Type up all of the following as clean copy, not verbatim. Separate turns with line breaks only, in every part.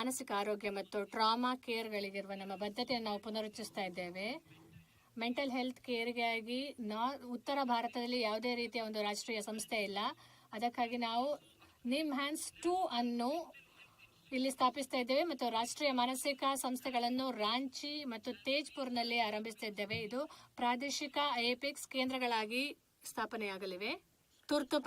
ಮಾನಸಿಕ ಆರೋಗ್ಯ ಮತ್ತು ಟ್ರಾಮಾ ಕೇರ್ಗಳಿಗಿರುವ ನಮ್ಮ ಬದ್ಧತೆಯನ್ನು ನಾವು ಪುನರುಚ್ಚರಿಸ್ತಾ ಇದ್ದೇವೆ. ಮೆಂಟಲ್ ಹೆಲ್ತ್ ಕೇರ್ಗಾಗಿ ಉತ್ತರ ಭಾರತದಲ್ಲಿ ಯಾವುದೇ ರೀತಿಯ ಒಂದು ರಾಷ್ಟ್ರೀಯ ಸಂಸ್ಥೆ ಇಲ್ಲ. ಅದಕ್ಕಾಗಿ ನಾವು ನಿಮ್ ಹ್ಯಾಂಡ್ಸ್ 2 ಅನ್ನು ಇಲ್ಲಿ ಸ್ಥಾಪಿಸ್ತಾ ಇದ್ದೇವೆ ಮತ್ತು ರಾಷ್ಟ್ರೀಯ ಮಾನಸಿಕ ಸಂಸ್ಥೆಗಳನ್ನು ರಾಂಚಿ ಮತ್ತು ತೇಜ್ಪುರ್ನಲ್ಲಿ ಆರಂಭಿಸ್ತಾ ಇದ್ದೇವೆ. ಇದು ಪ್ರಾದೇಶಿಕ ಏಪೆಕ್ಸ್ ಕೇಂದ್ರಗಳಾಗಿ ಸ್ಥಾಪನೆಯಾಗಲಿವೆ. ತುರ್ತು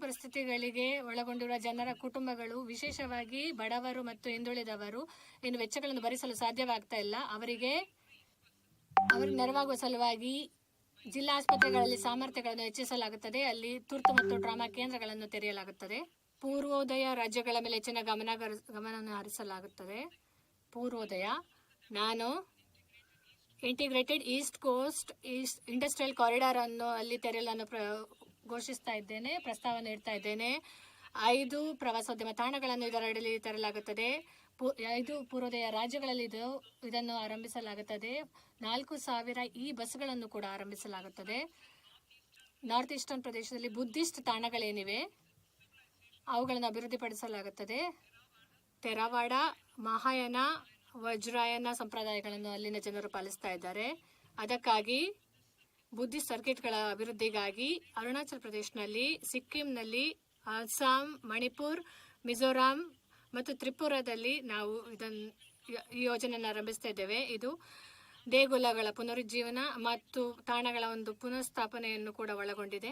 ಪರಿಸ್ಥಿತಿಗಳಿಗೆ ಒಳಗೊಂಡಿರುವ ಜನರ ಕುಟುಂಬಗಳು, ವಿಶೇಷವಾಗಿ ಬಡವರು ಮತ್ತು ಹಿಂದುಳಿದವರು ಇನ್ನು ವೆಚ್ಚಗಳನ್ನು ಭರಿಸಲು ಸಾಧ್ಯವಾಗ್ತಾ ಇಲ್ಲ. ಅವರಿಗೆ ನೆರವಾಗುವ ಸಲುವಾಗಿ ಜಿಲ್ಲಾ ಆಸ್ಪತ್ರೆಗಳಲ್ಲಿ ಸಾಮರ್ಥ್ಯಗಳನ್ನು ಹೆಚ್ಚಿಸಲಾಗುತ್ತದೆ. ಅಲ್ಲಿ ತುರ್ತು ಮತ್ತು ಟ್ರಾಮಾ ಕೇಂದ್ರಗಳನ್ನು ತೆರೆಯಲಾಗುತ್ತದೆ. ಪೂರ್ವೋದಯ ರಾಜ್ಯಗಳ ಮೇಲೆ ಹೆಚ್ಚಿನ ಗಮನವನ್ನು ಹರಿಸಲಾಗುತ್ತದೆ. ಪೂರ್ವೋದಯ, ನಾನು integrated east coast industrial corridor ಅನ್ನು ಅಲ್ಲಿ ತೆರೆಯಲು ಘೋಷಿಸ್ತಾ ಇದ್ದೇನೆ, ಪ್ರಸ್ತಾವನೆ ಇಡ್ತಾ ಇದ್ದೇನೆ. 5 ಪ್ರವಾಸೋದ್ಯಮ ತಾಣಗಳನ್ನು ಇದರಡಿಯಲ್ಲಿ ತರಲಾಗುತ್ತದೆ. 5 ಪೂರ್ವೋದಯ ರಾಜ್ಯಗಳಲ್ಲಿ ಇದನ್ನು ಆರಂಭಿಸಲಾಗುತ್ತದೆ. 4,000 ಈ ಬಸ್ಗಳನ್ನು ಕೂಡ ಆರಂಭಿಸಲಾಗುತ್ತದೆ. ನಾರ್ತ್ ಈಸ್ಟರ್ನ್ ಪ್ರದೇಶದಲ್ಲಿ ಬುದ್ಧಿಸ್ಟ್ ತಾಣಗಳೇನಿವೆ ಅವುಗಳನ್ನು ಅಭಿವೃದ್ಧಿಪಡಿಸಲಾಗುತ್ತದೆ. ತೆರವಾಡ, ಮಹಾಯಾನ, ವಜ್ರಾಯನ ಸಂಪ್ರದಾಯಗಳನ್ನು ಅಲ್ಲಿನ ಜನರು ಪಾಲಿಸ್ತಾ ಇದ್ದಾರೆ. ಅದಕ್ಕಾಗಿ ಬುದ್ಧಿಸ್ಟ್ ಸರ್ಕಿಟ್ಗಳ ಅಭಿವೃದ್ಧಿಗಾಗಿ ಅರುಣಾಚಲ ಪ್ರದೇಶನಲ್ಲಿ, ಸಿಕ್ಕಿಂನಲ್ಲಿ, ಅಸ್ಸಾಂ, ಮಣಿಪುರ್, ಮಿಜೋರಾಂ ಮತ್ತು ತ್ರಿಪುರಾದಲ್ಲಿ ನಾವು ಈ ಯೋಜನೆಯನ್ನು ಆರಂಭಿಸ್ತಾ ಇದ್ದೇವೆ. ಇದು ದೇಗುಲಗಳ ಪುನರುಜ್ಜೀವನ ಮತ್ತು ತಾಣಗಳ ಒಂದು ಪುನಃಸ್ಥಾಪನೆಯನ್ನು ಕೂಡ ಒಳಗೊಂಡಿದೆ.